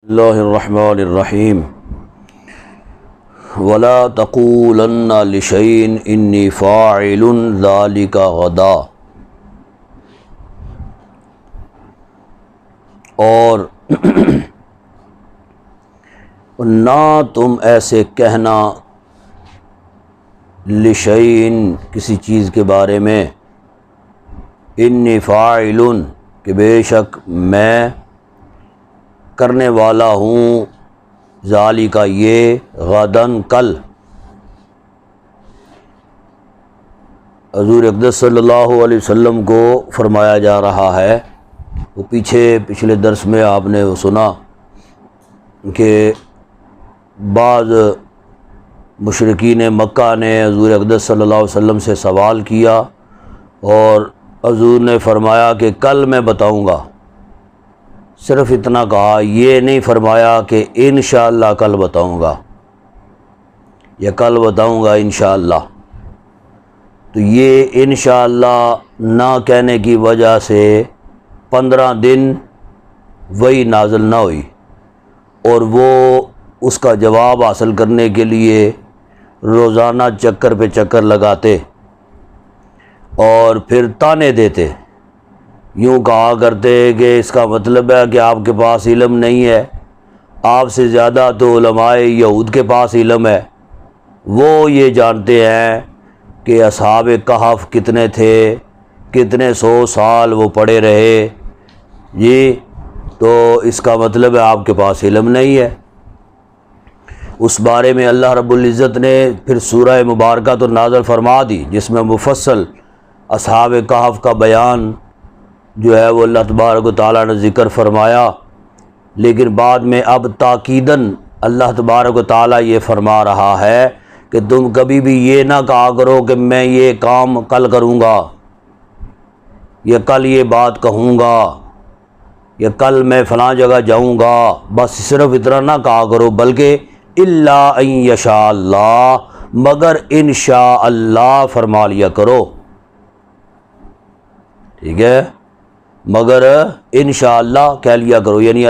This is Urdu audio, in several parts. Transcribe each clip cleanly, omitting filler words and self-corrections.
اللہ الرحمن الرحیم ولا تقولن لشیء انی فاعل ذلک غدا، اور نہ تم ایسے کہنا لشیء کسی چیز کے بارے میں، انی فاعل کہ بے شک میں کرنے والا ہوں، ذالک یہ، غداً کل۔ حضور اقدس صلی اللہ علیہ وسلم کو فرمایا جا رہا ہے، وہ پچھلے درس میں آپ نے وہ سنا کہ بعض مشرکین مکہ نے حضور اقدس صلی اللہ علیہ وسلم سے سوال کیا اور حضور نے فرمایا کہ کل میں بتاؤں گا۔ صرف اتنا کہا، یہ نہیں فرمایا کہ انشاءاللہ کل بتاؤں گا یا کل بتاؤں گا انشاءاللہ۔ تو یہ انشاءاللہ نہ کہنے کی وجہ سے 15 دن وہی نازل نہ ہوئی، اور وہ اس کا جواب حاصل کرنے کے لیے روزانہ چکر پہ چکر لگاتے اور پھر تانے دیتے، یوں کہا کرتے کہ اس کا مطلب ہے کہ آپ کے پاس علم نہیں ہے، آپ سے زیادہ تو علماء یہود کے پاس علم ہے، وہ یہ جانتے ہیں کہ اصحاب کہف کتنے تھے، کتنے 100 سال وہ پڑے رہے، جی تو اس کا مطلب ہے آپ کے پاس علم نہیں ہے۔ اس بارے میں اللہ رب العزت نے پھر سورہ مبارکہ تو نازل فرما دی، جس میں مفصل اصحاب کہف کا بیان جو ہے وہ اللہ تبارک و تعالیٰ نے ذکر فرمایا، لیکن بعد میں اب تاکیداً اللہ تبارک و تعالیٰ یہ فرما رہا ہے کہ تم کبھی بھی یہ نہ کہا کرو کہ میں یہ کام کل کروں گا، یا کل یہ بات کہوں گا، یا کل میں فلاں جگہ جاؤں گا، بس صرف اتنا نہ کہا کرو، بلکہ الا ان یشاء اللہ، مگر انشاء اللہ فرما لیا کرو، ٹھیک ہے، مگر انشاءاللہ کہہ لیا کرو، یعنی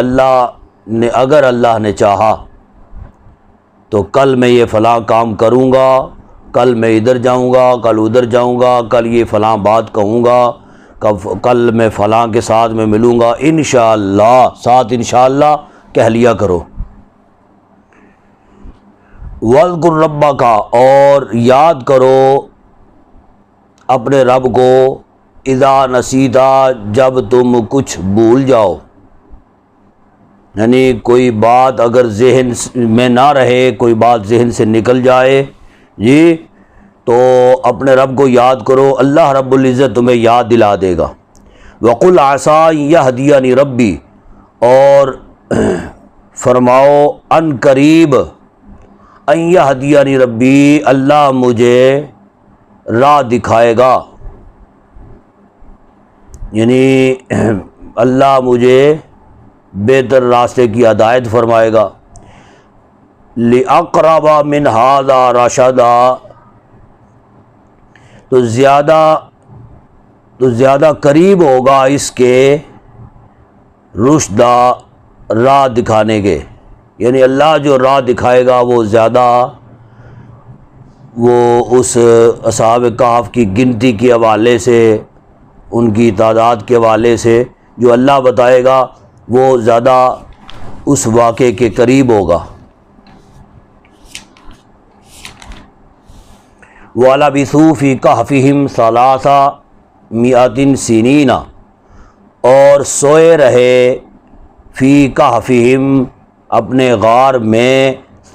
اگر اللہ نے چاہا تو کل میں یہ فلاں کام کروں گا، کل میں ادھر جاؤں گا، کل ادھر جاؤں گا، کل یہ فلاں بات کہوں گا، کل میں فلاں کے ساتھ میں ملوں گا، انشاءاللہ، ساتھ انشاءاللہ کہہ لیا کرو۔ وَاذْكُرْ رَبَّكَ، اور یاد کرو اپنے رب کو، اذا نسیتا، جب تم کچھ بھول جاؤ، یعنی کوئی بات اگر ذہن میں نہ رہے، کوئی بات ذہن سے نکل جائے، جی تو اپنے رب کو یاد کرو، اللہ رب العزت تمہیں یاد دلا دے گا۔ وَقُلْ عَسَىٰ أَن يَهْدِيَنِ رَبِّي، اور فرماؤ ان قریب، ان يَهْدِيَنِ رَبِّي، اللہ مجھے راہ دکھائے گا، یعنی اللہ مجھے بہتر راستے کی ہدایت فرمائے گا۔ لِأَقْرَبَ مِنْ هَذَا رَشَدًا، تو زیادہ قریب ہوگا اس کے رشدہ، راہ دکھانے کے، یعنی اللہ جو راہ دکھائے گا وہ زیادہ، وہ اس اصحاب کہف کی گنتی کے حوالے سے، ان کی تعداد کے حوالے سے جو اللہ بتائے گا وہ زیادہ اس واقعے کے قریب ہوگا۔ وَلَبِثُوا فِي كَهْفِهِمْ 300 سِنِينَ، اور سوئے رہے فی کہفہم، اپنے غار میں،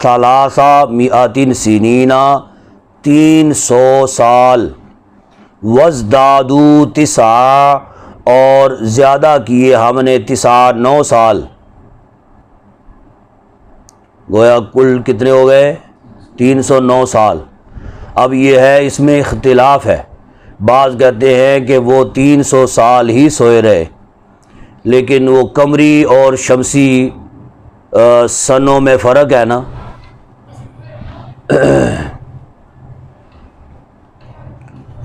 300 سنین، 300 سال، وَازْدَادُوا 9، اور زیادہ کیے ہم نے 9 سال، گویا کل کتنے ہو گئے؟ 309 سال۔ اب یہ ہے، اس میں اختلاف ہے، بعض کہتے ہیں کہ وہ 300 سال ہی سوئے رہے، لیکن وہ قمری اور شمسی سنوں میں فرق ہے نا،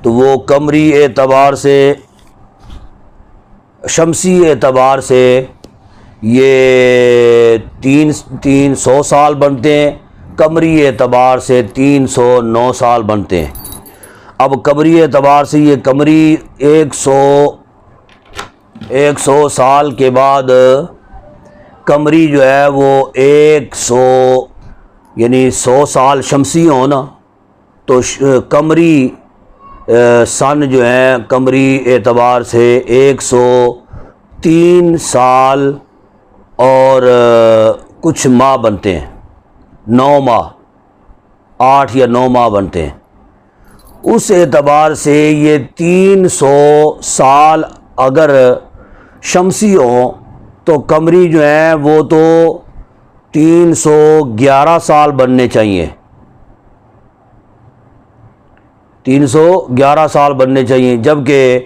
تو وہ قمری اعتبار سے، شمسی اعتبار سے یہ 300 سال بنتے ہیں، قمری اعتبار سے 309 سال بنتے ہیں۔ اب قمری اعتبار سے یہ قمری 100 سال کے بعد قمری جو ہے وہ 100 یعنی 100 سال شمسی ہو نا، تو قمری سن جو ہیں قمری اعتبار سے 103 سال اور کچھ ماہ بنتے ہیں، 9 ماہ، 8 یا 9 ماہ بنتے ہیں۔ اس اعتبار سے یہ 300 سال اگر شمسی ہوں تو قمری جو ہیں وہ تو 311 سال بننے چاہیے، 311 سال بننے چاہیے، جبکہ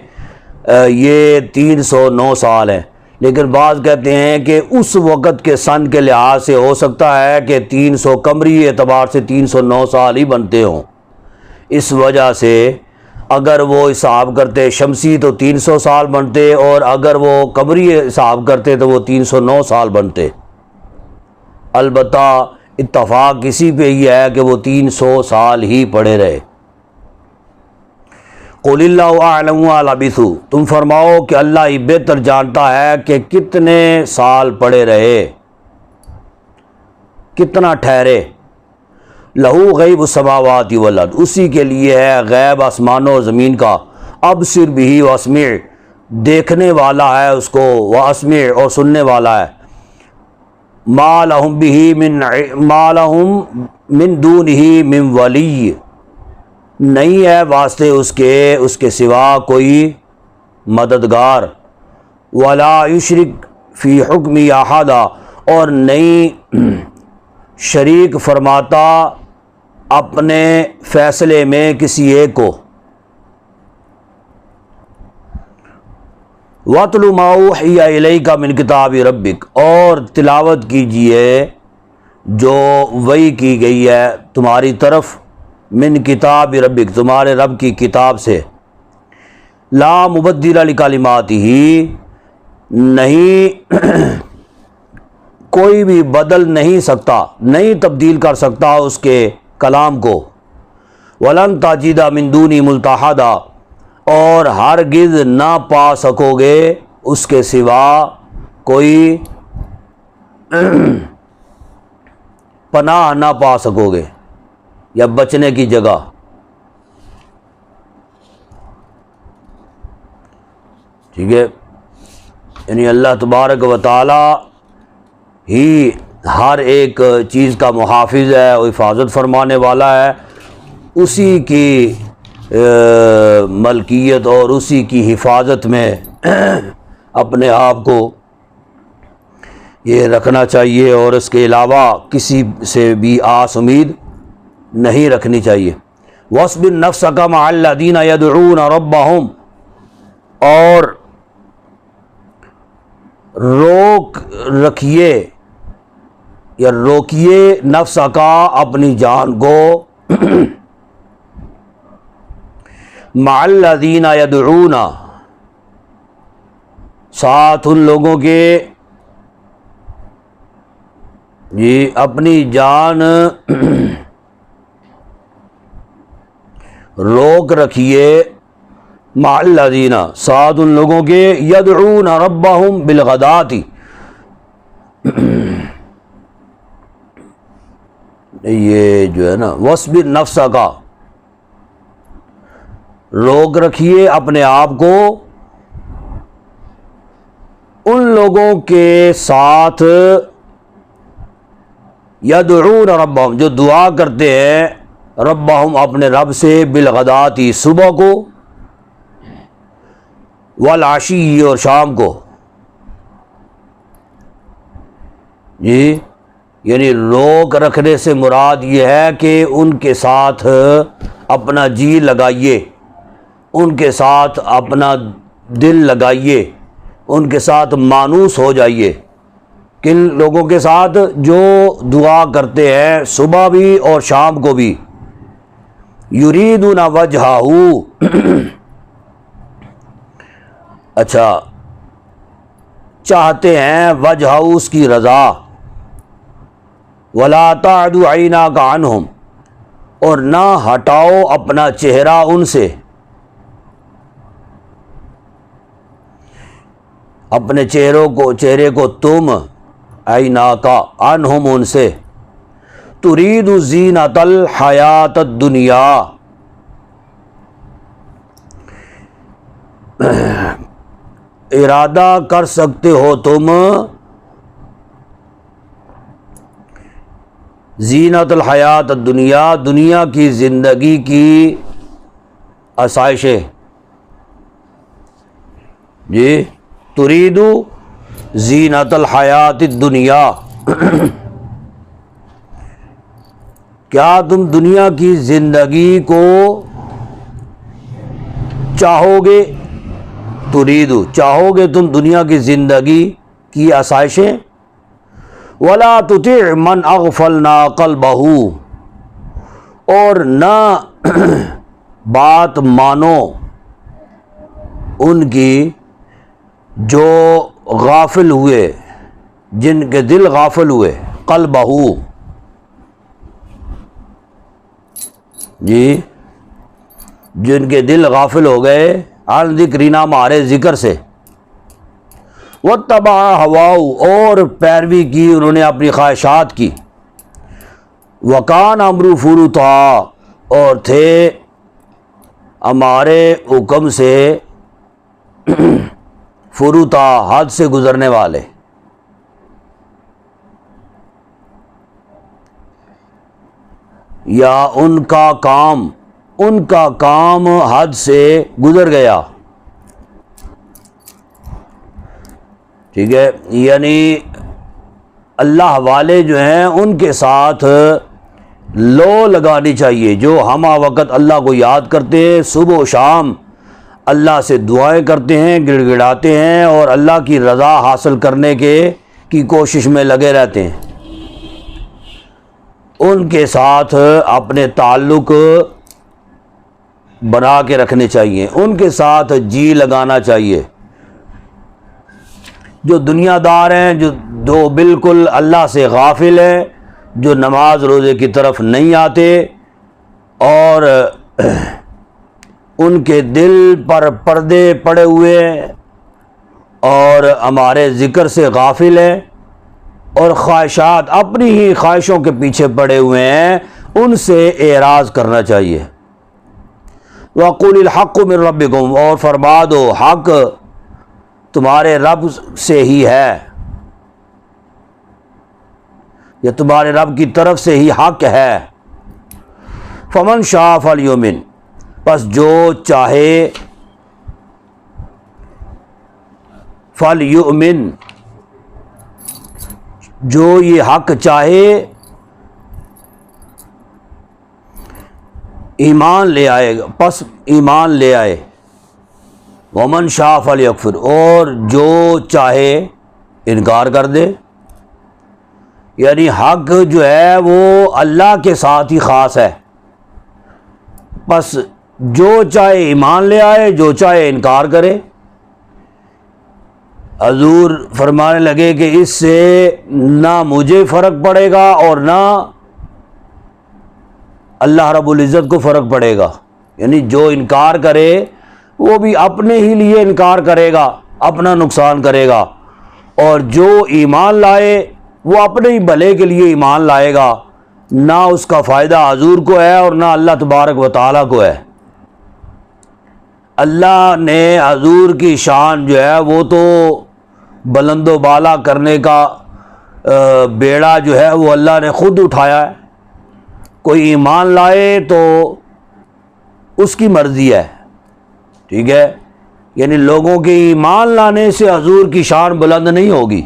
یہ 309 سال ہیں۔ لیکن بعض کہتے ہیں کہ اس وقت کے سن کے لحاظ سے ہو سکتا ہے کہ 300 قمری اعتبار سے 309 سال ہی بنتے ہوں۔ اس وجہ سے اگر وہ حساب کرتے شمسی تو 300 سال بنتے، اور اگر وہ قمری حساب کرتے تو وہ 309 سال بنتے۔ البتہ اتفاق اسی پہ ہی ہے کہ وہ 300 سال ہی پڑے رہے۔ قُلِ اللَّهُ أَعْلَمُ مَا لَبِثُوا، تم فرماؤ کہ اللہ ہی بہتر جانتا ہے کہ کتنے سال پڑے رہے، کتنا ٹھہرے۔ لَهُ غیب السماوات والارض، اسی کے لیے ہے غیب آسمانوں اور زمین کا۔ ابصر بہ واسمع، دیکھنے والا ہے اس کو، واسمع اور سننے والا ہے۔ ما لہم من دونہ من ولی، نہیں ہے واسطے اس کے سوا کوئی مددگار۔ ولا یشرک فی حکم احدا، اور نہیں شریک فرماتا اپنے فیصلے میں کسی ایک کو۔ وَاتْلُ مَا أُوحِیَ إِلَيْکَ مِنْ کتاب ربک، اور تلاوت کیجئے جو وحی کی گئی ہے تمہاری طرف، من کتاب ربک، تمہارے رب کی کتاب سے۔ لا مبدل لکلماتہ، نہیں کوئی بھی بدل نہیں سکتا، نہیں تبدیل کر سکتا اس کے کلام کو۔ وَلَن تَجِدَ مِن دُونِهِ مُلْتَحَدًا، اور ہرگز نہ پا سکو گے اس کے سوا کوئی پناہ نہ پا سکو گے یا بچنے کی جگہ۔ ٹھیک ہے، یعنی اللہ تبارک و تعالی ہی ہر ایک چیز کا محافظ ہے، وہ حفاظت فرمانے والا ہے، اسی کی ملکیت اور اسی کی حفاظت میں اپنے آپ کو یہ رکھنا چاہیے، اور اس کے علاوہ کسی سے بھی آس امید نہیں رکھنی چاہیے۔ وَاصْبِرْ نَفْسَكَ مَعَ الَّذِينَ يَدْعُونَ رَبَّهُمْ، اور روک رکھیے یا روکیے نفس کا، اپنی جان کو، مع الذین یدعون، ساتھ ان لوگوں کے، جی اپنی جان روک رکھیے، مع الذین، ساتھ ان لوگوں کے، یدعون ربہم بالغداۃ، یہ جو ہے نا وَاصْبِرْ نَفْسَكَ، روک رکھیے اپنے آپ کو ان لوگوں کے ساتھ، یدعون ربہم، جو دعا کرتے ہیں، ربہم اپنے رب سے، بالغداۃ صبح کو، والعشی اور شام کو۔ جی یعنی روک رکھنے سے مراد یہ ہے کہ ان کے ساتھ اپنا جی لگائیے، ان کے ساتھ اپنا دل لگائیے، ان کے ساتھ مانوس ہو جائیے۔ کن لوگوں کے ساتھ؟ جو دعا کرتے ہیں صبح بھی اور شام کو بھی۔ یریدون وجہہ، اچھا چاہتے ہیں وجہ اس کی رضا، ولا تعد عیناک عنہم اور نہ ہٹاؤ اپنا چہرہ ان سے، اپنے چہرے کو تم عیناک عنہم ان سے، ترید زینت الحیات الدنیا ارادہ کر سکتے ہو تم زینت الحیات الدنیا، دنیا کی زندگی کی آسائشیں، جی ترید زینت الحیات الدنیا، کیا تم دنیا کی زندگی کو چاہو گے؟ ترید چاہو گے تم دنیا کی زندگی کی آسائشیں، ولا تطع من اغفلنا قلبہ اور نہ بات مانو ان کی جو غافل ہوئے، جن کے دل غافل ہوئے، قلبہ جی جن کے دل غافل ہو گئے عن ذکرنا ہمارے ذکر سے، واتبع ہواہ اور پیروی کی انہوں نے اپنی خواہشات کی، وکان امر فرطا اور تھے ہمارے حکم سے فرطا حد سے گزرنے والے، یا ان کا کام حد سے گزر گیا، ٹھیک ہے، یعنی اللہ والے جو ہیں ان کے ساتھ لو لگانی چاہیے، جو ہمہ وقت اللہ کو یاد کرتے ہیں، صبح و شام اللہ سے دعائیں کرتے ہیں، گڑ گڑاتے ہیں اور اللہ کی رضا حاصل کرنے کی کوشش میں لگے رہتے ہیں، ان کے ساتھ اپنے تعلق بنا کے رکھنے چاہیے، ان کے ساتھ جی لگانا چاہیے۔ جو دنیا دار ہیں، جو بالکل اللہ سے غافل ہیں، جو نماز روزے کی طرف نہیں آتے اور ان کے دل پر پردے پڑے ہوئے ہیں اور ہمارے ذکر سے غافل ہیں اور خواہشات اپنی ہی خواہشوں کے پیچھے پڑے ہوئے ہیں، ان سے اعراض کرنا چاہیے۔ وَقُلِ الْحَقُّ مِن رَبِّكُمْ اور فرما دو حق تمہارے رب سے ہی ہے، یہ تمہارے رب کی طرف سے ہی حق ہے۔ فَمَن شَاءَ فَلْيُؤْمِنْ پس جو چاہے فَلْيُؤْمِنْ جو یہ حق چاہے ایمان لے آئے گا، پس ایمان لے آئے۔ وَمَن شَاءَ فَلْيَكْفُرْ اور جو چاہے انکار کر دے، یعنی حق جو ہے وہ اللہ کے ساتھ ہی خاص ہے، پس جو چاہے ایمان لے آئے، جو چاہے انکار کرے۔ حضور فرمانے لگے کہ اس سے نہ مجھے فرق پڑے گا اور نہ اللہ رب العزت کو فرق پڑے گا، یعنی جو انکار کرے وہ بھی اپنے ہی لیے انکار کرے گا، اپنا نقصان کرے گا، اور جو ایمان لائے وہ اپنے ہی بھلے کے لیے ایمان لائے گا، نہ اس کا فائدہ حضور کو ہے اور نہ اللہ تبارک و تعالیٰ کو ہے۔ اللہ نے حضور کی شان جو ہے وہ تو بلند و بالا کرنے کا بیڑا جو ہے وہ اللہ نے خود اٹھایا ہے، کوئی ایمان لائے تو اس کی مرضی ہے، ٹھیک ہے، یعنی لوگوں کے ایمان لانے سے حضور کی شان بلند نہیں ہوگی۔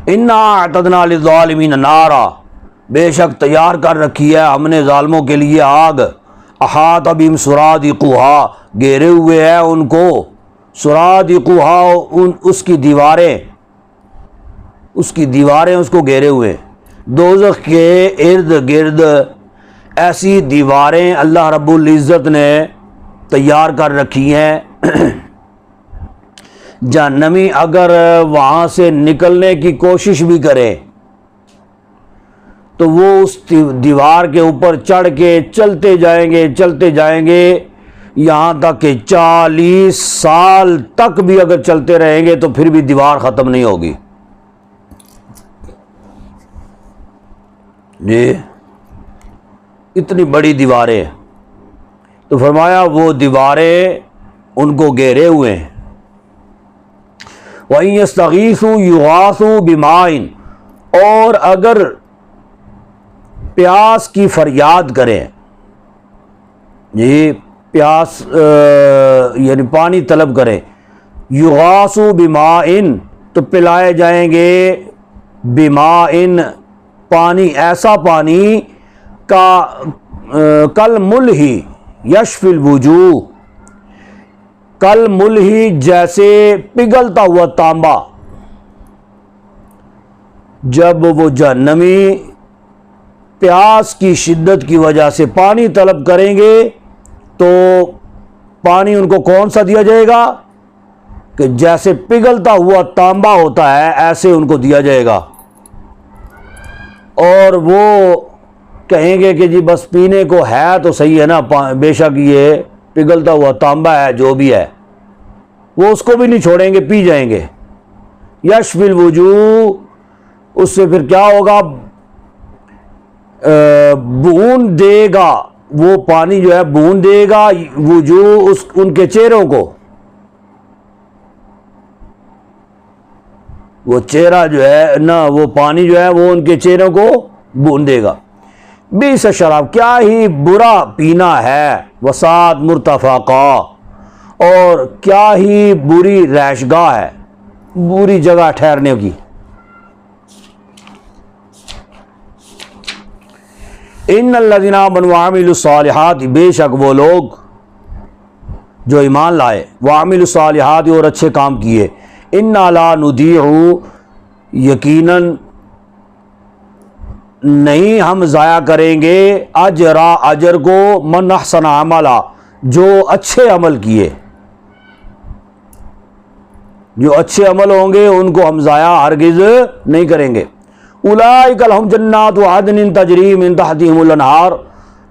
اِنَّا اعْتَدْنَا لِلظَّالِمِينَ نَارًا بے شک تیار کر رکھی ہے ہم نے ظالموں کے لیے آگ، احاط بہم سرادقها گھیرے ہوئے ہے ان کو، سرادقها اس کی دیواریں اس کو گھیرے ہوئے، دوزخ کے ارد گرد ایسی دیواریں اللہ رب العزت نے تیار کر رکھی ہیں جہنمی اگر وہاں سے نکلنے کی کوشش بھی کرے تو وہ اس دیوار کے اوپر چڑھ کے چلتے جائیں گے یہاں تک کہ 40 سال تک بھی اگر چلتے رہیں گے تو پھر بھی دیوار ختم نہیں ہوگی. جی اتنی بڑی دیواریں. تو فرمایا وہ دیواریں ان کو گھیرے ہوئے ہیں. وَإِن يَسْتَغِيثُوا يُغَاثُوا بِمَاءٍ، اور اگر پیاس کی فریاد کریں، جی پیاس یعنی پانی طلب کریں، یغاثوا بماء تو پلائے جائیں گے، بماء پانی، ایسا پانی کا کل ملہی یشفی الوجوہ، کل ملہی جیسے پگھلتا ہوا تانبا. جب وہ جہنمی پیاس کی شدت کی وجہ سے پانی طلب کریں گے تو پانی ان کو کون سا دیا جائے گا کہ جیسے پگھلتا ہوا تانبا ہوتا ہے ایسے ان کو دیا جائے گا. اور وہ کہیں گے کہ جی بس پینے کو ہے تو صحیح ہے نا، بے شک یہ پگھلتا ہوا تانبا ہے جو بھی ہے، وہ اس کو بھی نہیں چھوڑیں گے، پی جائیں گے. یشفی الوجوہ، اس سے پھر کیا ہوگا، بون دے گا وہ پانی جو ہے، بون دے گا وجوہ ان کے چہروں کو. وہ چہرہ جو ہے نا، وہ پانی جو ہے وہ ان کے چہروں کو بون دے گا. بیس شراب، کیا ہی برا پینا ہے، وساعت مرتفقہ، اور کیا ہی بری رہائش گاہ ہے، بری جگہ ٹھہرنے کی. ان الذین آمنوا وعملوا الصالحات، بے شک وہ لوگ جو ایمان لائے، وعملوا الصالحات اور اچھے کام کیے، انا لا نضیع، یقیناً نہیں ہم ضائع کریں گے، اجر کو، من احسن عملا، جو اچھے عمل کیے، جو اچھے عمل ہوں گے ان کو ہم ضائع ہرگز نہیں کریں گے. اولئک لہم جنات عدن تجری من تحتہم الانہار،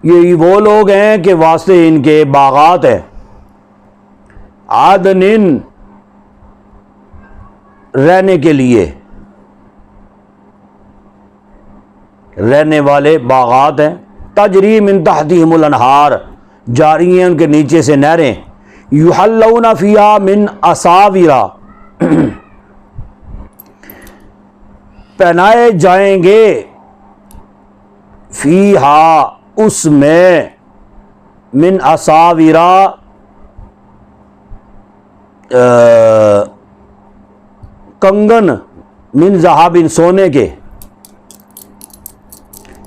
یہ وہ لوگ ہیں کہ واسطے ان کے باغات ہیں، عدن رہنے کے لیے، رہنے والے باغات ہیں، تجری من تحتہم الانہار، جاری ہیں ان کے نیچے سے نہریں، یحلون فیہا من اساورا، پہنائے جائیں گے، فیہا اس میں، من اساورا کنگن، من ذہب،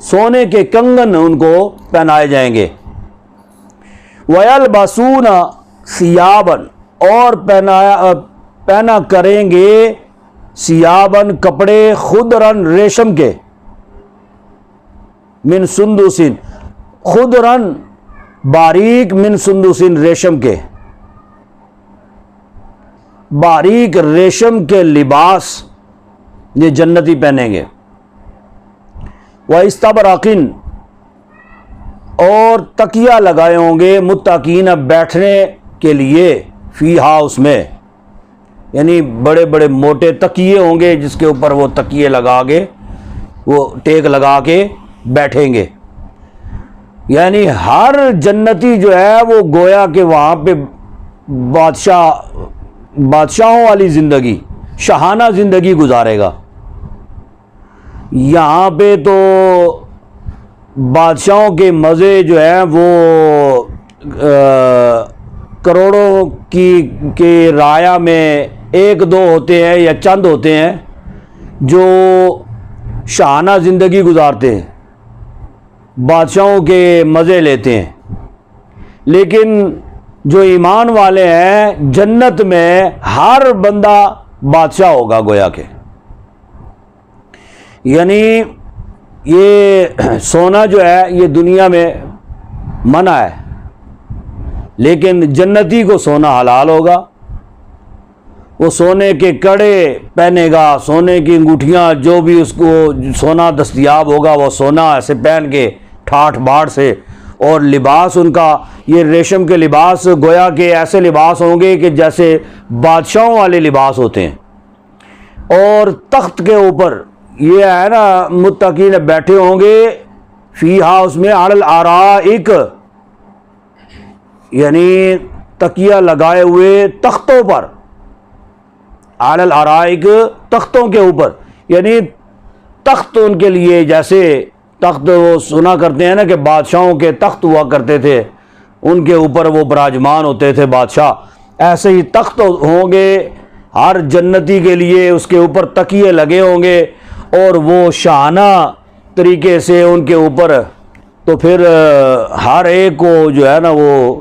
سونے کے کنگن ان کو پہنائے جائیں گے. وَيَلْبَسُونَ ثِيَابًا، اور پہنا کریں گے، ثِيَابًا کپڑے، خضراً ریشم کے، من سندس، خضراً باریک، من سندس ریشم کے، باریک ریشم کے لباس یہ جنتی پہنیں گے. وَإِسْتَبْرَقٍ، اور تکیہ لگائے ہوں گے، متقین بیٹھنے کے لیے، فیہا اس میں، یعنی بڑے بڑے موٹے تکیے ہوں گے جس کے اوپر وہ تکیے لگا کے، وہ ٹیک لگا کے بیٹھیں گے. یعنی ہر جنتی جو ہے وہ گویا کہ وہاں پہ بادشاہوں والی زندگی، شاہانہ زندگی گزارے گا. یہاں پہ تو بادشاہوں کے مزے جو ہیں وہ کروڑوں کی رعایا میں ایک دو ہوتے ہیں یا چند ہوتے ہیں جو شاہانہ زندگی گزارتے ہیں، بادشاہوں کے مزے لیتے ہیں. لیکن جو ایمان والے ہیں، جنت میں ہر بندہ بادشاہ ہوگا گویا کہ. یعنی یہ سونا جو ہے یہ دنیا میں منع ہے، لیکن جنتی کو سونا حلال ہوگا. وہ سونے کے کڑے پہنے گا، سونے کی انگوٹھیاں، جو بھی اس کو سونا دستیاب ہوگا وہ سونا ایسے پہن کے ٹھاٹھ باٹھ سے، اور لباس ان کا یہ ریشم کے لباس گویا کہ ایسے لباس ہوں گے کہ جیسے بادشاہوں والے لباس ہوتے ہیں، اور تخت کے اوپر یہ ہے نا متقین بیٹھے ہوں گے، فیہا اس میں علی الارائک یعنی تکیہ لگائے ہوئے تختوں پر، علی الارائک تختوں کے اوپر، یعنی تخت ان کے لیے جیسے تخت وہ سنا کرتے ہیں نا کہ بادشاہوں کے تخت ہوا کرتے تھے، ان کے اوپر وہ براجمان ہوتے تھے بادشاہ، ایسے ہی تخت ہوں گے ہر جنتی کے لیے، اس کے اوپر تکیے لگے ہوں گے، اور وہ شاہانہ طریقے سے ان کے اوپر، تو پھر ہر ایک کو جو ہے نا وہ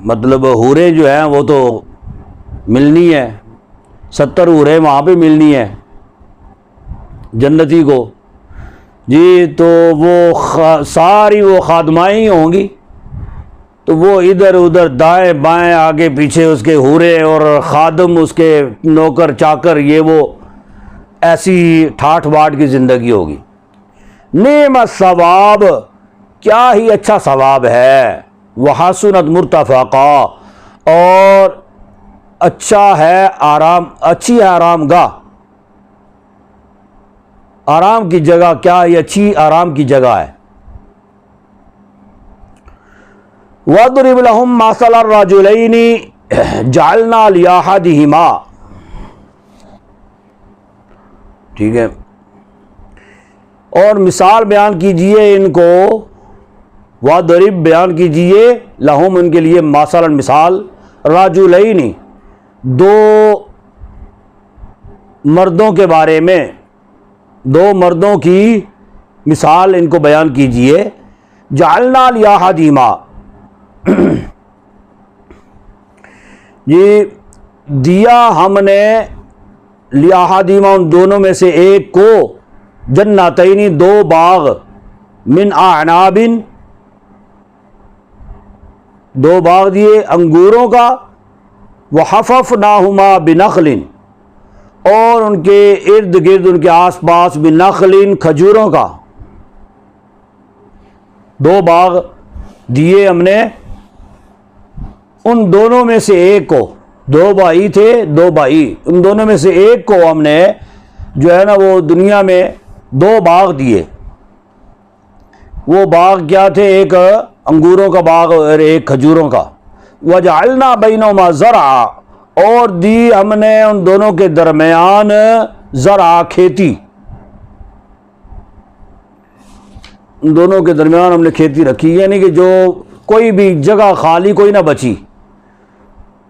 مطلب حوریں جو ہیں وہ تو ملنی ہے، 70 حوریں وہاں پہ ملنی ہے جنتی کو جی، تو وہ ساری وہ خادمائیں ہی ہوں گی، تو وہ ادھر ادھر دائیں بائیں آگے پیچھے اس کے حوریں اور خادم اس کے نوکر چاکر، یہ وہ ایسی ٹھاٹھ باٹھ کی زندگی ہوگی۔ نعم الثواب، کیا ہی اچھا ثواب ہے، وحسنت مرتفقا، اور اچھا ہے آرام، اچھی ہے آرام گاہ، آرام کی جگہ، کیا ہی اچھی آرام کی جگہ ہے۔ وَاضْرِبْ لَهُمْ مَثَلَ الرَّجُلَيْنِ جَعَلْنَا لِأَحَدِهِمَا، ٹھیک ہے، اور مثال بیان کیجئے ان کو، وَاضْرِبْ بیان کیجئے لَهُمْ ان کے لیے، مثلاً مثال، رَجُلَيْنِ دو مردوں کے بارے میں، دو مردوں کی مثال ان کو بیان کیجئے، جعلنا لأحدہما یہ دیا ہم نے، لأحدہما ان دونوں میں سے ایک کو، جنتین دو باغ، من اعناب دو باغ دیے انگوروں کا، وحففناہما بنخل اور ان کے ارد گرد ان کے آس پاس بنخل کھجوروں کا، دو باغ دیے ہم نے ان دونوں میں سے ایک کو، دو بھائی تھے، دو بھائی، ان دونوں میں سے ایک کو ہم نے جو ہے نا وہ دنیا میں دو باغ دیے۔ وہ باغ کیا تھے؟ ایک انگوروں کا باغ اور ایک کھجوروں کا۔ وَجَعَلْنَا بَيْنَهُمَا زَرْعًا اور دی ہم نے ان دونوں کے درمیان زرع کھیتی، ان دونوں کے درمیان ہم نے کھیتی رکھی، یعنی کہ جو کوئی بھی جگہ خالی کوئی نہ بچی،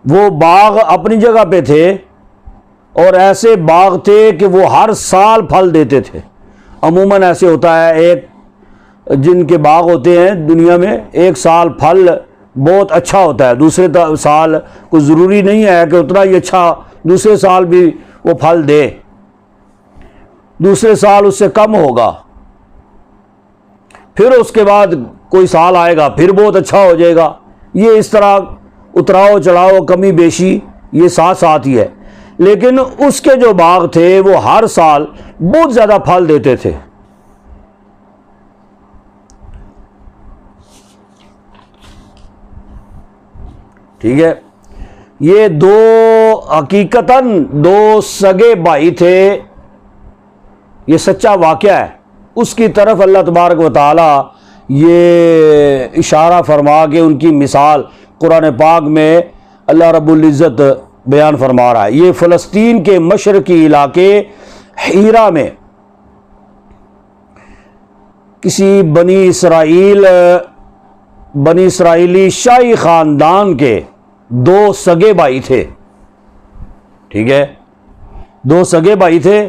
وہ باغ اپنی جگہ پہ تھے، اور ایسے باغ تھے کہ وہ ہر سال پھل دیتے تھے۔ عموماً ایسے ہوتا ہے، ایک جن کے باغ ہوتے ہیں دنیا میں، ایک سال پھل بہت اچھا ہوتا ہے، دوسرے سال کوئی ضروری نہیں ہے کہ اتنا ہی اچھا دوسرے سال بھی وہ پھل دے، دوسرے سال اس سے کم ہوگا، پھر اس کے بعد کوئی سال آئے گا پھر بہت اچھا ہو جائے گا۔ یہ اس طرح اتراؤ چڑھاؤ، کمی بیشی، یہ ساتھ ساتھ ہی ہے۔ لیکن اس کے جو باغ تھے وہ ہر سال بہت زیادہ پھل دیتے تھے۔ ٹھیک ہے، یہ دو حقیقتاً دو سگے بھائی تھے، یہ سچا واقعہ ہے۔ اس کی طرف اللہ تبارک و تعالی یہ اشارہ فرما کے ان کی مثال قرآن پاک میں اللہ رب العزت بیان فرما رہا ہے۔ یہ فلسطین کے مشرقی علاقے حیرہ میں کسی بنی اسرائیلی شاہی خاندان کے دو سگے بھائی تھے۔ ٹھیک ہے، دو سگے بھائی تھے،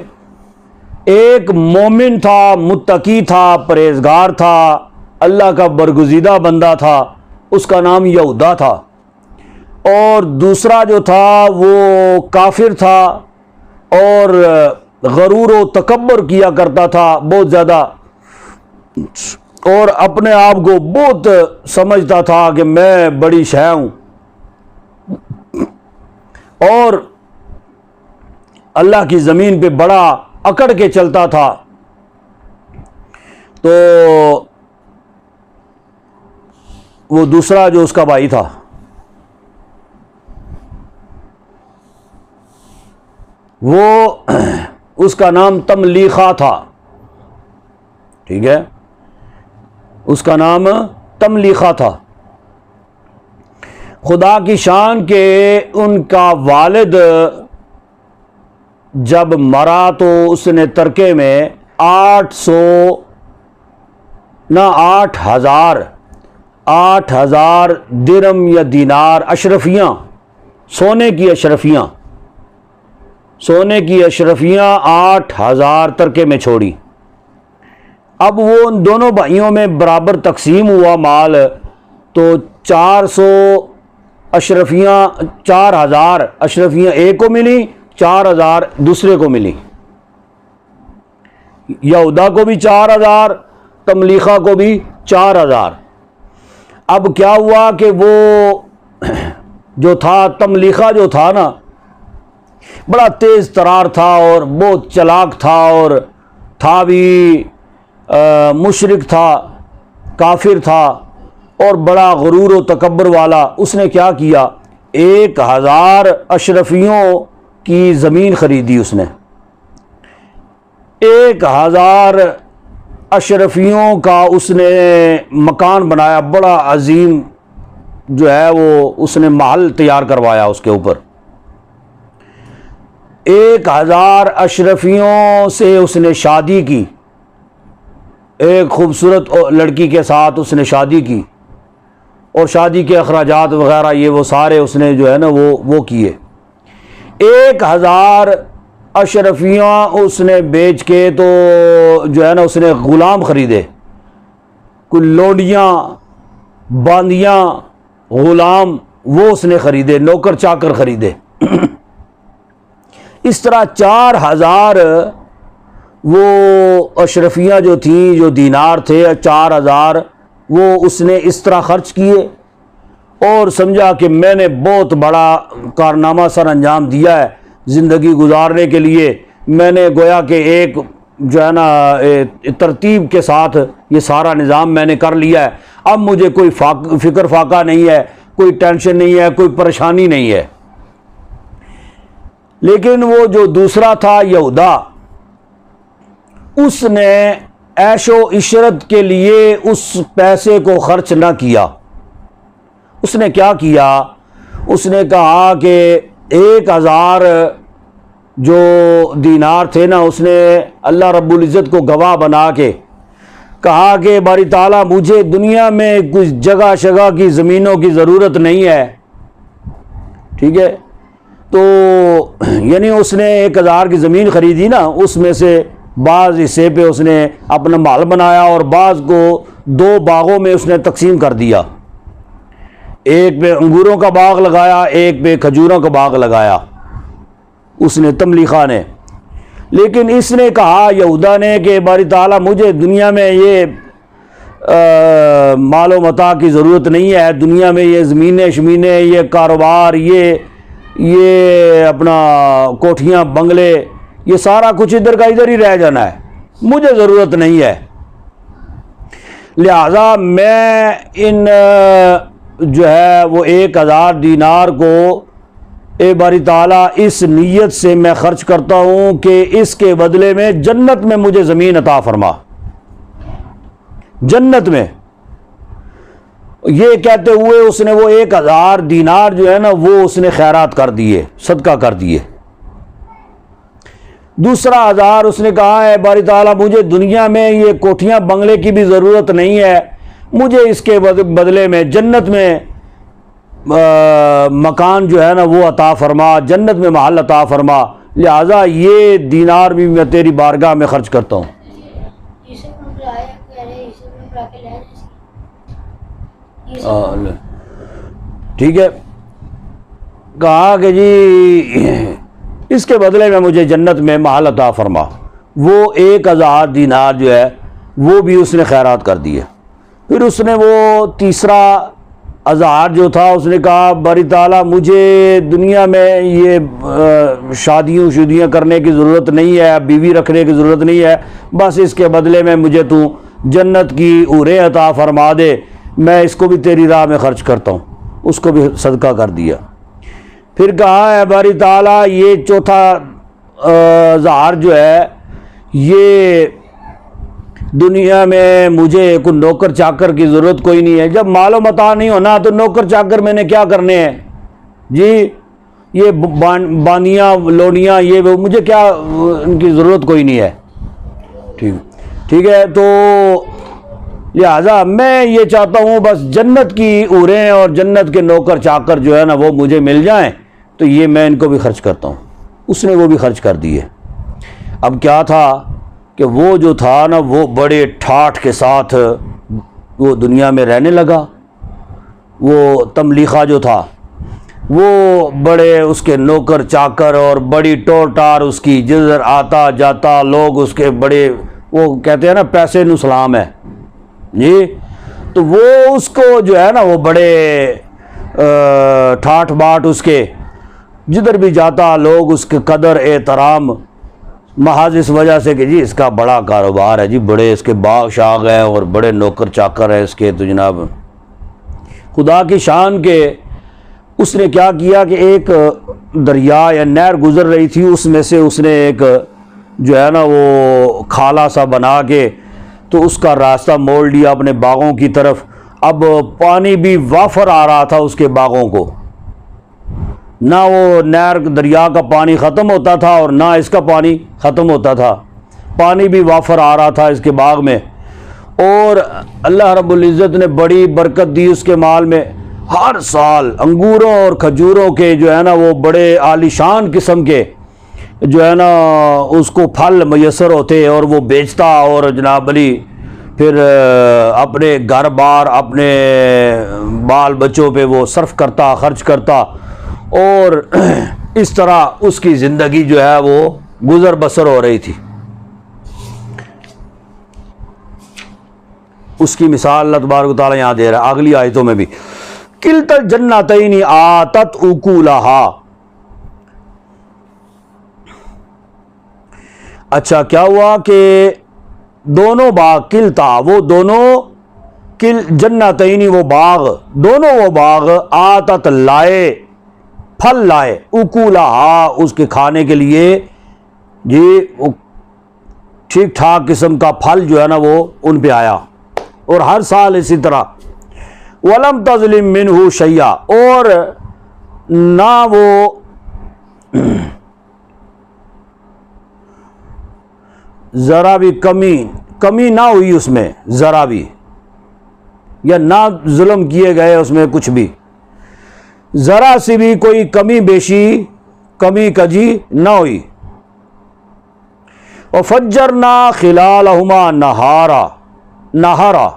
ایک مومن تھا، متقی تھا، پرہیزگار تھا، اللہ کا برگزیدہ بندہ تھا، اس کا نام یہودا تھا، اور دوسرا جو تھا وہ کافر تھا اور غرور و تکبر کیا کرتا تھا بہت زیادہ، اور اپنے آپ کو بہت سمجھتا تھا کہ میں بڑی شے ہوں۔ اور اللہ کی زمین پہ بڑا اکڑ کے چلتا تھا، تو وہ دوسرا جو اس کا بھائی تھا وہ اس کا نام تملیخہ تھا، ٹھیک ہے، اس کا نام تملیخہ تھا۔ خدا کی شان کہ ان کا والد جب مرا تو اس نے ترکے میں 8,000 درم یا دینار اشرفیاں، سونے کی اشرفیاں 8,000 ترکے میں چھوڑی۔ اب وہ ان دونوں بھائیوں میں برابر تقسیم ہوا مال، تو 400 اشرفیاں، 4,000 اشرفیاں ایک کو ملی، 4,000 دوسرے کو ملی۔ یہودا کو بھی 4,000، تملیخہ کو بھی 4,000۔ اب کیا ہوا کہ وہ جو تھا تملیخہ جو تھا نا، بڑا تیز ترار تھا اور بہت چلاک تھا، اور تھا بھی مشرک تھا، کافر تھا، اور بڑا غرور و تکبر والا۔ اس نے کیا کیا، 1,000 اشرفیوں کی زمین خریدی، اس نے 1,000 اشرفیوں کا اس نے مکان بنایا، بڑا عظیم جو ہے وہ اس نے محل تیار کروایا اس کے اوپر۔ 1,000 اشرفیوں سے اس نے شادی کی، ایک خوبصورت لڑکی کے ساتھ اس نے شادی کی، اور شادی کے اخراجات وغیرہ یہ وہ سارے اس نے جو ہے نا وہ کیے۔ 1,000 اشرفیاں اس نے بیچ کے تو جو ہے نا اس نے غلام خریدے، کوئی لونڈیاں، باندیاں، غلام وہ اس نے خریدے، نوکر چاکر خریدے۔ اس طرح 4,000 وہ اشرفیاں جو تھیں، جو دینار تھے 4,000، وہ اس نے اس طرح خرچ کیے، اور سمجھا کہ میں نے بہت بڑا کارنامہ سر انجام دیا ہے زندگی گزارنے کے لیے۔ میں نے گویا کہ ایک جو ہے نا ترتیب کے ساتھ یہ سارا نظام میں نے کر لیا ہے، اب مجھے کوئی فکر فاقہ نہیں ہے، کوئی ٹینشن نہیں ہے، کوئی پریشانی نہیں ہے۔ لیکن وہ جو دوسرا تھا یہودا، اس نے عیش و عشرت کے لیے اس پیسے کو خرچ نہ کیا۔ اس نے کیا کیا، اس نے کہا کہ 1,000 جو دینار تھے نا، اس نے اللہ رب العزت کو گواہ بنا کے کہا کہ باری تعالیٰ مجھے دنیا میں کچھ جگہ شگہ کی زمینوں کی ضرورت نہیں ہے، ٹھیک ہے، تو یعنی اس نے 1,000 کی زمین خریدی نا، اس میں سے بعض حصے پہ اس نے اپنا مال بنایا، اور بعض کو 2 باغوں میں اس نے تقسیم کر دیا، ایک پہ انگوروں کا باغ لگایا، ایک پہ کھجوروں کا باغ لگایا اس نے، تملیخہ نے۔ لیکن اس نے کہا یہودا نے کہ باری تعالیٰ مجھے دنیا میں یہ مال و متاع کی ضرورت نہیں ہے، دنیا میں یہ زمینیں شمینیں، یہ کاروبار، یہ اپنا کوٹھیاں بنگلے، یہ سارا کچھ ادھر کا ادھر ہی رہ جانا ہے، مجھے ضرورت نہیں ہے، لہذا میں ان جو ہے وہ 1,000 دینار کو اے باری تعالیٰ اس نیت سے میں خرچ کرتا ہوں کہ اس کے بدلے میں جنت میں مجھے زمین عطا فرما، جنت میں۔ یہ کہتے ہوئے اس نے وہ 1,000 دینار جو ہے نا وہ اس نے خیرات کر دیے، صدقہ کر دیے۔ دوسرا 1,000 اس نے کہا ہے باری تعالیٰ مجھے دنیا میں یہ کوٹھیاں بنگلے کی بھی ضرورت نہیں ہے، مجھے اس کے بدلے میں جنت میں مکان جو ہے نا وہ عطا فرما، جنت میں محل عطا فرما، لہذا یہ دینار بھی میں تیری بارگاہ میں خرچ کرتا ہوں۔ ٹھیک ہے، کہا کہ جی اس کے بدلے میں مجھے جنت میں محل عطا فرما۔ وہ 1,000 دینار جو ہے وہ بھی اس نے خیرات کر دیے۔ پھر اس نے وہ تیسرا اظہار جو تھا اس نے کہا باری تعالیٰ مجھے دنیا میں یہ شادیاں کرنے کی ضرورت نہیں ہے، بیوی رکھنے کی ضرورت نہیں ہے، بس اس کے بدلے میں مجھے تو جنت کی حوریں عطا فرما دے، میں اس کو بھی تیری راہ میں خرچ کرتا ہوں، اس کو بھی صدقہ کر دیا۔ پھر کہا ہے باری تعالیٰ یہ چوتھا اظہار جو ہے یہ دنیا میں مجھے کوئی نوکر چاکر کی ضرورت کوئی نہیں ہے، جب مال و متاع نہیں ہونا تو نوکر چاکر میں نے کیا کرنے ہیں جی، یہ باندیاں لونیاں یہ وہ مجھے کیا ان کی ضرورت کوئی نہیں ہے، ٹھیک ہے۔ تو لہٰذا میں یہ چاہتا ہوں بس جنت کی حوریں اور جنت کے نوکر چاکر جو ہے نا وہ مجھے مل جائیں تو یہ میں ان کو بھی خرچ کرتا ہوں۔ اس نے وہ بھی خرچ کر دیے۔ اب کیا تھا کہ وہ جو تھا نا وہ بڑے ٹھاٹھ کے ساتھ وہ دنیا میں رہنے لگا۔ وہ تملیخہ جو تھا وہ بڑے اس کے نوکر چاکر اور بڑی ٹور ٹار اس کی، جدھر آتا جاتا لوگ اس کے بڑے، وہ کہتے ہیں نا پیسے نو سلام ہے جی، تو وہ اس کو جو ہے نا وہ بڑے ٹھاٹھ باٹ اس کے، جدھر بھی جاتا لوگ اس کے قدر احترام، محض اس وجہ سے کہ جی اس کا بڑا کاروبار ہے جی، بڑے اس کے باغ شاغ ہیں اور بڑے نوکر چاکر ہیں اس کے، تو جناب خدا کی شان کے اس نے کیا کیا کہ ایک دریا یا نہر گزر رہی تھی، اس میں سے اس نے ایک جو ہے نا وہ کھالا سا بنا کے تو اس کا راستہ موڑ لیا اپنے باغوں کی طرف۔ اب پانی بھی وافر آ رہا تھا اس کے باغوں کو، نہ وہ نہر دریا کا پانی ختم ہوتا تھا اور نہ اس کا پانی ختم ہوتا تھا، پانی بھی وافر آ رہا تھا اس کے باغ میں، اور اللہ رب العزت نے بڑی برکت دی اس کے مال میں۔ ہر سال انگوروں اور کھجوروں کے جو ہے نا وہ بڑے عالیشان قسم کے جو ہے نا اس کو پھل میسر ہوتے اور وہ بیچتا، اور جناب علی پھر اپنے گھر بار اپنے بال بچوں پہ وہ صرف کرتا، خرچ کرتا، اور اس طرح اس کی زندگی جو ہے وہ گزر بسر ہو رہی تھی۔ اس کی مثال اللہ تبارک و تعالیٰ یہاں دے رہا ہے اگلی آیتوں میں بھی، کلتا الجنتین آتت اکولہا۔ اچھا کیا ہوا کہ دونوں باغ، کلتا وہ دونوں، جنتین وہ باغ، دونوں وہ باغ، آتت لائے، پھل لائے، اکولہا اس کے کھانے کے لیے جی، ٹھیک ٹھاک قسم کا پھل جو ہے نا وہ ان پہ آیا، اور ہر سال اسی طرح۔ وَلَمْ تَظْلِم مِّنْهُ شَيْئًا، اور نہ وہ ذرا بھی کمی نہ ہوئی اس میں، ذرا بھی، یا نہ ظلم کیے گئے اس میں کچھ بھی، ذرا سی بھی کوئی کمی بیشی، کمی کجی نہ ہوئی۔ وَفَجَّرْنَا خِلَالَهُمَا نَهَرًا،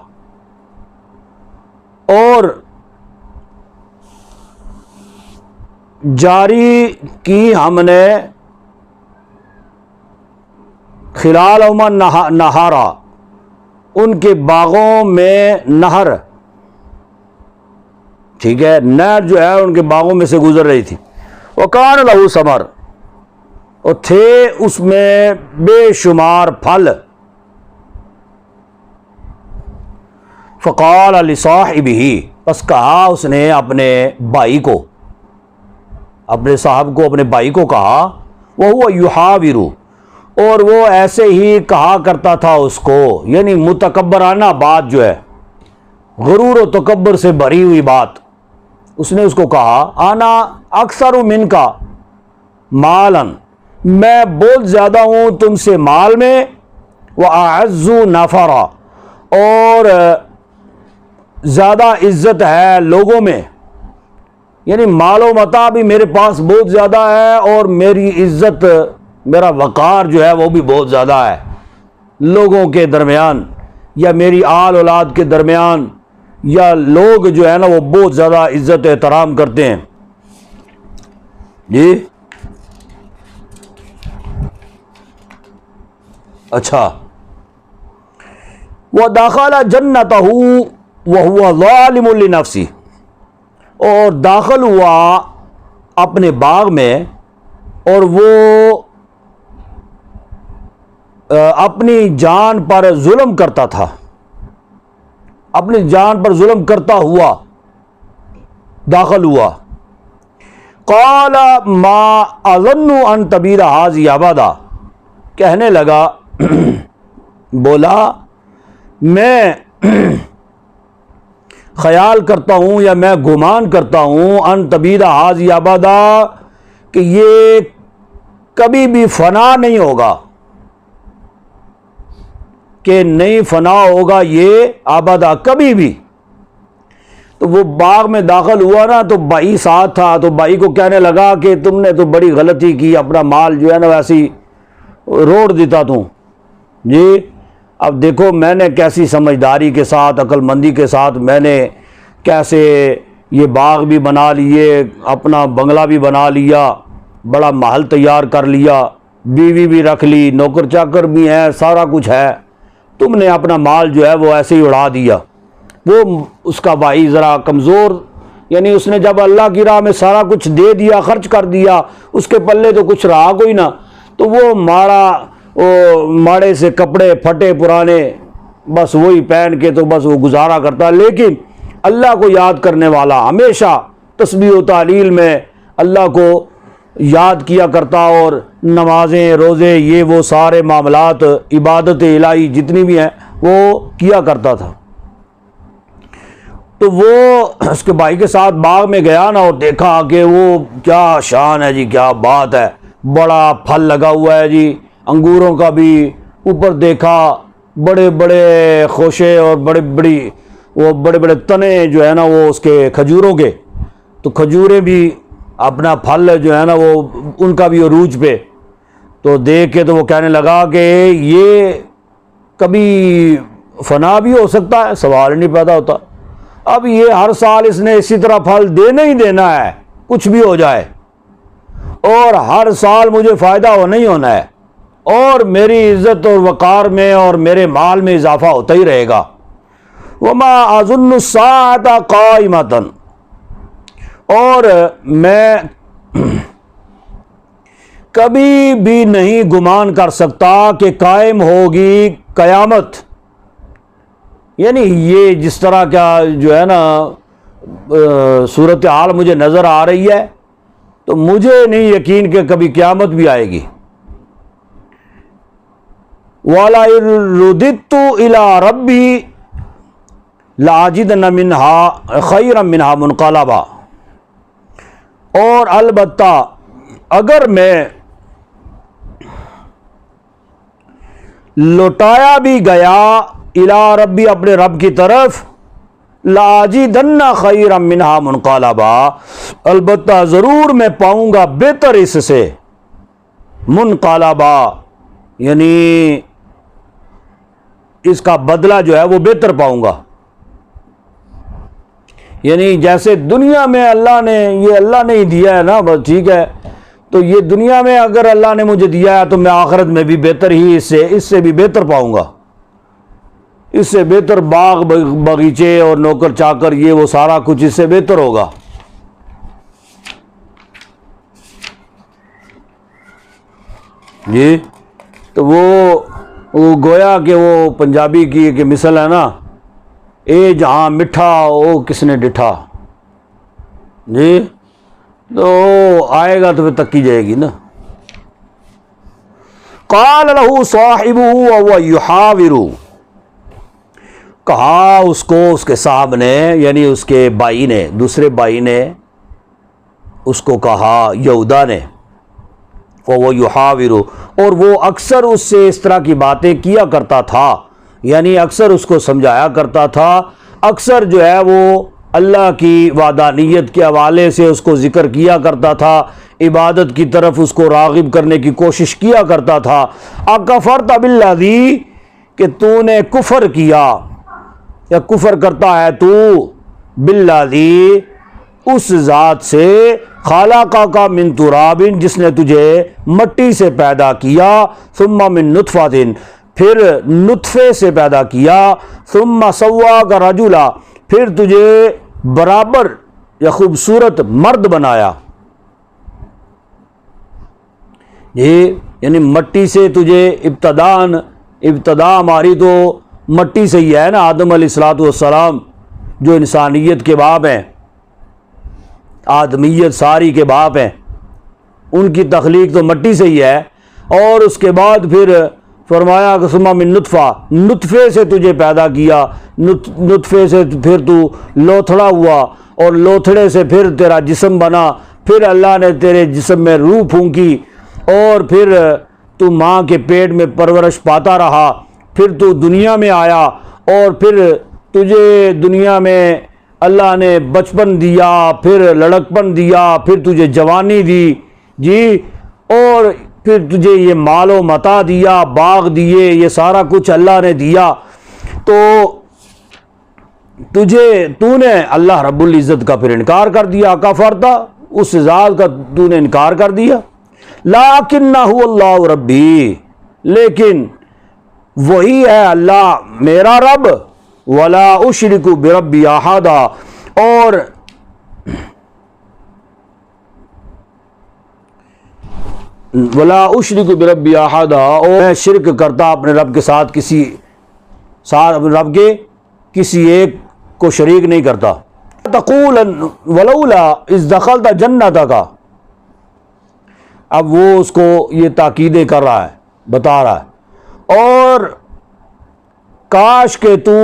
اور جاری کی ہم نے خلالہما نہارا، ان کے باغوں میں نہر، ٹھیک ہے، نہر جو ہے ان کے باغوں میں سے گزر رہی تھی۔ وَكَانَ لَهُ ثَمَرٌ، اور تھے اس میں بے شمار پھل۔ فقال لصاحبہ، پس کہا اس نے اپنے بھائی کو، اپنے صاحب کو، اپنے بھائی کو کہا، وَهُوَ يُحَاوِرُ، اور وہ ایسے ہی کہا کرتا تھا اس کو، یعنی متکبرانہ بات جو ہے، غرور و تکبر سے بھری ہوئی بات، اس نے اس کو کہا، انا اکثر منکا مالا، میں بہت زیادہ ہوں تم سے مال میں، واعز نفرا، اور زیادہ عزت ہے لوگوں میں، یعنی مال و متاع بھی میرے پاس بہت زیادہ ہے، اور میری عزت، میرا وقار جو ہے وہ بھی بہت زیادہ ہے لوگوں کے درمیان، یا میری آل اولاد کے درمیان، یا لوگ جو ہے نا وہ بہت زیادہ عزت احترام کرتے ہیں جی۔ اچھا، وَدَخَلَ جَنَّتَهُ وَهُوَ ظَالِمٌ لِنَفْسِهِ، اور داخل ہوا اپنے باغ میں، اور وہ اپنی جان پر ظلم کرتا تھا، اپنی جان پر ظلم کرتا ہوا داخل ہوا۔ قال ما اظن ان تبید هذه ابدا، کہنے لگا بولا میں خیال کرتا ہوں یا میں گمان کرتا ہوں ان تبید هذه ابدا کہ یہ کبھی بھی فنا نہیں ہوگا، کہ نہیں فنا ہوگا یہ ابدا کبھی بھی۔ تو وہ باغ میں داخل ہوا نا، تو بھائی ساتھ تھا، تو بھائی کو کہنے لگا کہ تم نے تو بڑی غلطی کی، اپنا مال جو ہے نا ویسی روڑ دیتا تم جی۔ اب دیکھو میں نے کیسی سمجھداری کے ساتھ، عقل مندی کے ساتھ میں نے کیسے یہ باغ بھی بنا لیے، اپنا بنگلہ بھی بنا لیا، بڑا محل تیار کر لیا، بیوی بھی رکھ لی، نوکر چاکر بھی ہیں، سارا کچھ ہے، تم نے اپنا مال جو ہے وہ ایسے ہی اڑا دیا۔ وہ اس کا بھائی ذرا کمزور، یعنی اس نے جب اللہ کی راہ میں سارا کچھ دے دیا، خرچ کر دیا، اس کے پلے تو کچھ رہا کوئی نہ، تو وہ ماڑے سے کپڑے پھٹے پرانے بس وہی پہن کے تو بس وہ گزارا کرتا۔ لیکن اللہ کو یاد کرنے والا، ہمیشہ تسبیح و تحلیل میں اللہ کو یاد کیا کرتا، اور نمازیں، روزے، یہ وہ سارے معاملات، عبادت الہی جتنی بھی ہیں وہ کیا کرتا تھا۔ تو وہ اس کے بھائی کے ساتھ باغ میں گیا نا، اور دیکھا کہ وہ کیا شان ہے جی، کیا بات ہے، بڑا پھل لگا ہوا ہے جی، انگوروں کا بھی، اوپر دیکھا بڑے بڑے خوشے اور بڑے بڑے تنے جو ہے نا وہ اس کے کھجوروں کے، تو کھجوریں بھی اپنا پھل جو ہے نا وہ ان کا بھی عروج پہ، تو دیکھ کے تو وہ کہنے لگا کہ یہ کبھی فنا بھی ہو سکتا ہے، سوال ہی نہیں پیدا ہوتا۔ اب یہ ہر سال اس نے اسی طرح پھل دینا ہی دینا ہے، کچھ بھی ہو جائے، اور ہر سال مجھے فائدہ ہونا ہی ہونا ہے، اور میری عزت اور وقار میں اور میرے مال میں اضافہ ہوتا ہی رہے گا۔ وما اظن الساعة قائمة، اور میں کبھی بھی نہیں گمان کر سکتا کہ قائم ہوگی قیامت، یعنی یہ جس طرح کا جو ہے نا صورتحال مجھے نظر آ رہی ہے، تو مجھے نہیں یقین کہ کبھی قیامت بھی آئے گی۔ وَلَئِن رُدِدتُّ إِلَىٰ رَبِّي لَأَجِدَنَّ مِنْهَا خَيْرًا مِنْهَا مُنْقَلَبًا، اور البتہ اگر میں لوٹایا بھی گیا الی ربی اپنے رب کی طرف، لاجدن خیرا منہا منقلبا، البتہ ضرور میں پاؤں گا بہتر اس سے، منقلبا یعنی اس کا بدلہ جو ہے وہ بہتر پاؤں گا۔ یعنی جیسے دنیا میں اللہ نے ہی دیا ہے نا، بس ٹھیک ہے، تو یہ دنیا میں اگر اللہ نے مجھے دیا ہے تو میں آخرت میں بھی بہتر ہی اس سے بھی بہتر پاؤں گا، اس سے بہتر باغ باغیچے اور نوکر چاکر، یہ وہ سارا کچھ اس سے بہتر ہوگا۔ جی تو وہ گویا کہ وہ پنجابی کی کہ مثل ہے نا، اے جہاں مٹھا او کس نے ڈٹھا، جی تو آئے گا تو پھر تکی جائے گی نا۔ قال له صاحبہ وهو يحاور، کہا اس کو اس کے صاحب نے، یعنی اس کے بھائی نے، دوسرے بھائی نے اس کو کہا، یہودا نے، وَهُوَ يُحَاوِرُ، اور وہ اکثر اس سے اس طرح کی باتیں کیا کرتا تھا، یعنی اکثر اس کو سمجھایا کرتا تھا، اکثر جو ہے وہ اللہ کی وحدانیت کے حوالے سے اس کو ذکر کیا کرتا تھا، عبادت کی طرف اس کو راغب کرنے کی کوشش کیا کرتا تھا۔ اکفرت بالذی، کہ تو نے کفر کیا یا کفر کرتا ہے تو، بالذی اس ذات سے، خلقک من تراب جس نے تجھے مٹی سے پیدا کیا، ثم من نطفۃ پھر نطفے سے پیدا کیا، ثم سواک رجلا پھر تجھے برابر یا خوبصورت مرد بنایا. یہ یعنی مٹی سے تجھے ابتدا ہماری تو مٹی سے ہی ہے نا. آدم علیہ الصلوۃ والسلام جو انسانیت کے باپ ہیں, آدمیت ساری کے باپ ہیں, ان کی تخلیق تو مٹی سے ہی ہے. اور اس کے بعد پھر فرمایا کہ ثم من نطفہ, نطفے سے تجھے پیدا کیا, نطفے سے پھر تو لوتھڑا ہوا, اور لوتھڑے سے پھر تیرا جسم بنا, پھر اللہ نے تیرے جسم میں روح پھونکی, اور پھر تو ماں کے پیٹ میں پرورش پاتا رہا, پھر تو دنیا میں آیا, اور پھر تجھے دنیا میں اللہ نے بچپن دیا, پھر لڑکپن دیا, پھر تجھے جوانی دی جی, اور پھر تجھے یہ مال و متاع دیا, باغ دیے, یہ سارا کچھ اللہ نے دیا. تو تو نے اللہ رب العزت کا پھر انکار کر دیا, کفرتا, اس ذات کا تو نے انکار کر دیا. لیکنہ اللہ ربی, لیکن وہی ہے اللہ میرا رب, ولا اشرک بربی احدا, اور ولا اشرک بربی احدا, اور میں شرک کرتا اپنے رب کے ساتھ اپنے رب کے کسی ایک کو شریک نہیں کرتا. تقول ولولا اذ دخلت جنتک, اب وہ اس کو یہ تاکیدیں کر رہا ہے, بتا رہا ہے, اور کاش کہ تو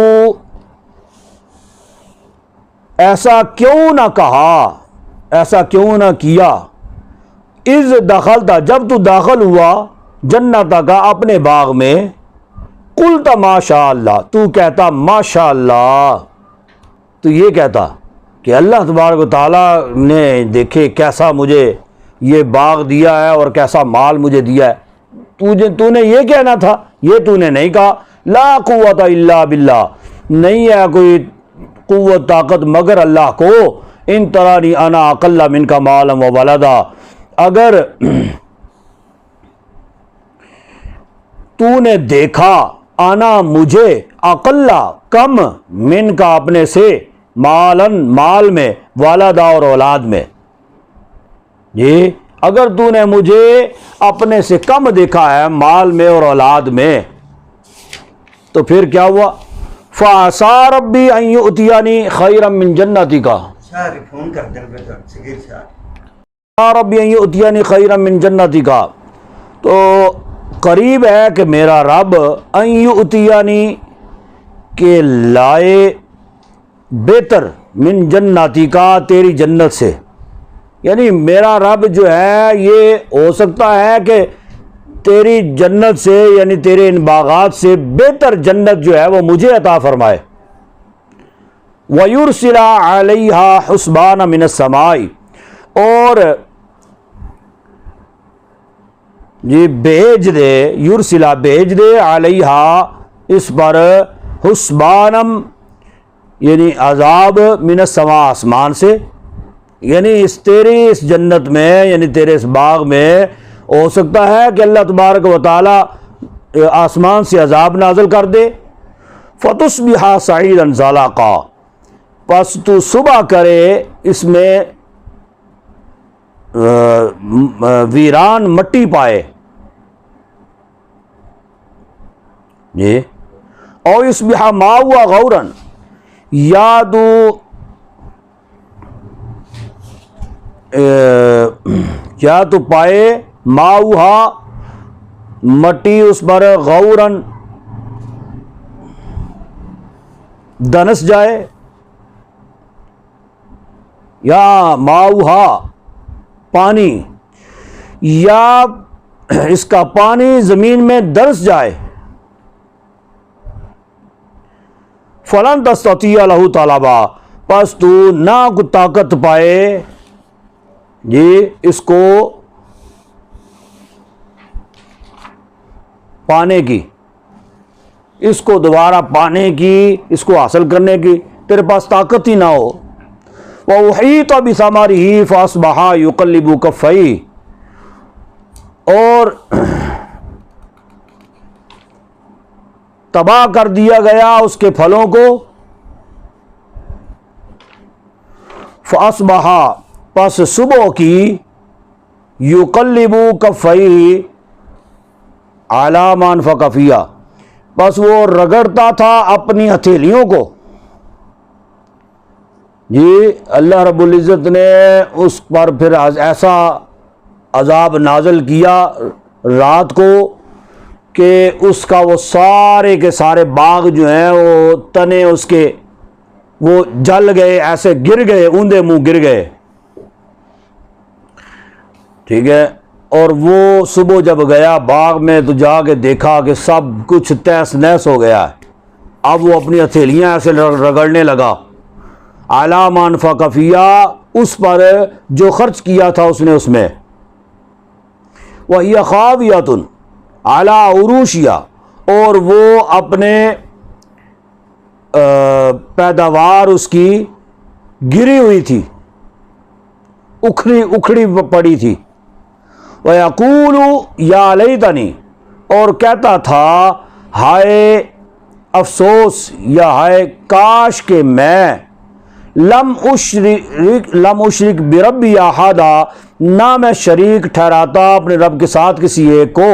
ایسا کیوں نہ کہا, ایسا کیوں نہ کیا, اذ دخلتا, جب تو داخل ہوا, جنت کا, اپنے باغ میں, قلت ماشاء اللہ, تو کہتا ماشاء اللہ, تو یہ کہتا کہ اللہ تبارک و تعالیٰ نے دیکھے کیسا مجھے یہ باغ دیا ہے اور کیسا مال مجھے دیا ہے, تو نے یہ کہنا تھا, یہ تو نے نہیں کہا. لا قوت الا باللہ, نہیں ہے کوئی قوت طاقت مگر اللہ کو. ان ترانی انا اقل منک مالا و ولدا, اگر تو نے دیکھا انا مجھے, اقلا کم, من کا اپنے سے, مالن مال میں, والدا اور اولاد میں, یہ اگر تو نے مجھے اپنے سے کم دیکھا ہے مال میں اور اولاد میں, تو پھر کیا ہوا؟ فَعَسَىٰ رَبِّي أَن يُؤْتِيَنِي خَيْرًا مِّن جَنَّتِكَ, رَبِّي أَن يُؤْتِيَنِي خَيْرًا مِّن جَنَّتِكَ, تو قریب ہے کہ میرا رب ان یؤتینی, کہ لائے بہتر, من جنتی کا, تیری جنت سے. یعنی میرا رب جو ہے یہ ہو سکتا ہے کہ تیری جنت سے, یعنی تیرے ان باغات سے بہتر جنت جو ہے وہ مجھے عطا فرمائے. وَيُرْسِلَ عَلَيْهَا حُسْبَانًا مِنَ السَّمَاءِ, اور یہ بھیج دے, یرسلا بھیج دے, علیہا اس پر, حسبانم یعنی عذاب, من السماء آسمان سے, یعنی تیری اس جنت میں, یعنی تیرے اس باغ میں ہو سکتا ہے کہ اللہ تبارک و تعالی آسمان سے عذاب نازل کر دے. فَتُصْبِحَ صَعِيدًا زَلَقًا, پس تو صبح کرے اس میں ویران مٹی پائے, جی. او یصبح ماؤها غورا, یا تو پائے ماؤها مٹی اس پر, غورن دنس جائے, یا ماؤها پانی, یا اس کا پانی زمین میں دنس جائے. فلن تستطیع لہ طلبا, پس تو نہ کو طاقت پائے جی اس کو پانے کی, اس کو دوبارہ پانے کی, اس کو حاصل کرنے کی تیرے پاس طاقت ہی نہ ہو. وَأُحِيطَ بِثَمَرِهِ فَأَصْبَحَ يُقَلِّبُ كَفَّيْهِ, اور تباہ کر دیا گیا اس کے پھلوں کو. فاصبح پس صبح کی یقلب کفیہ علی ما انفق فیہا بس وہ رگڑتا تھا اپنی ہتھیلیوں کو. جی اللہ رب العزت نے اس پر پھر ایسا عذاب نازل کیا رات کو کہ اس کا وہ سارے کے سارے باغ جو ہیں وہ تنے اس کے وہ جل گئے, ایسے گر گئے, اوندے منہ گر گئے. ٹھیک ہے. اور وہ صبح جب گیا باغ میں تو جا کے دیکھا کہ سب کچھ تہس نہس ہو گیا ہے. اب وہ اپنی ہتھیلیاں ایسے رگڑنے لگا. علی ما انفق فیہا اس پر جو خرچ کیا تھا اس نے اس میں. وہی خاویۃ علی عروشہا اور وہ اپنے پیداوار اس کی گری ہوئی تھی, اکھڑی پڑی تھی. وَيَقُولُ يَا لَيْتَنِي اور کہتا تھا ہائے افسوس یا ہائے کاش کہ میں لم اشرک بربی احدا نہ میں شریک ٹھہراتا اپنے رب کے ساتھ کسی ایک کو.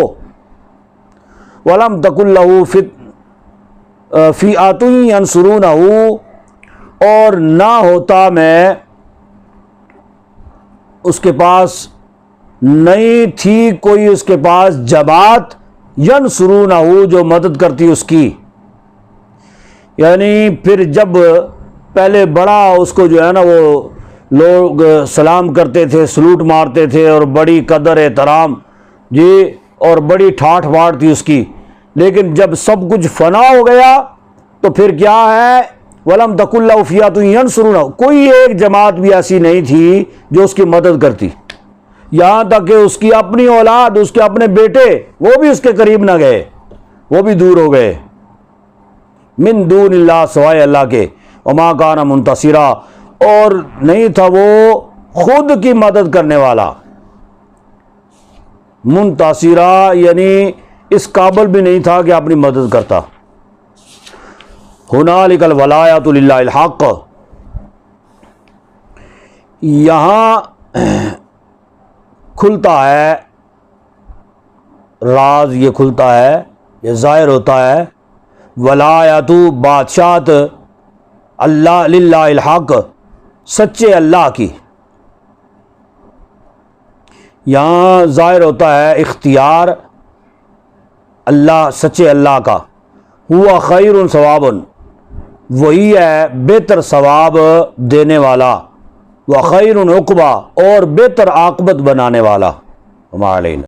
وَلَمْ تَكُنْ لَهُ فِئَةٌ يَنْصُرُونَهُ اور نہ ہوتا میں اس کے پاس نہیں تھی کوئی اس کے پاس جماعت ینصرونہ جو مدد کرتی اس کی. یعنی پھر جب پہلے بڑا اس کو جو ہے نا وہ لوگ سلام کرتے تھے, سلوٹ مارتے تھے اور بڑی قدر احترام جی اور بڑی ٹھاٹھ واٹ تھی اس کی. لیکن جب سب کچھ فنا ہو گیا تو پھر کیا ہے وَلَمْ تَكُنْ لَهُ فِئَةٌ يَنْصُرُونَهُ کوئی ایک جماعت بھی ایسی نہیں تھی جو اس کی مدد کرتی. یہاں تک کہ اس کی اپنی اولاد اس کے اپنے بیٹے وہ بھی اس کے قریب نہ گئے, وہ بھی دور ہو گئے. من دون اللہ سوائے اللہ کے. وما کان منتصرا اور نہیں تھا وہ خود کی مدد کرنے والا. منتصرا یعنی اس قابل بھی نہیں تھا کہ اپنی مدد کرتا. ہنالک الولایۃ للہ الحق یہاں کھلتا ہے راز, یہ کھلتا ہے, یہ ظاہر ہوتا ہے ولایت بادشاہت اللہ للہ الحق سچے اللہ کی. یہاں ظاہر ہوتا ہے اختیار اللہ سچے اللہ کا. ہوا خیر ثوابا وہی ہے بہتر ثواب دینے والا. وخیر عقبہ اور بہتر عاقبت بنانے والا. وما علینا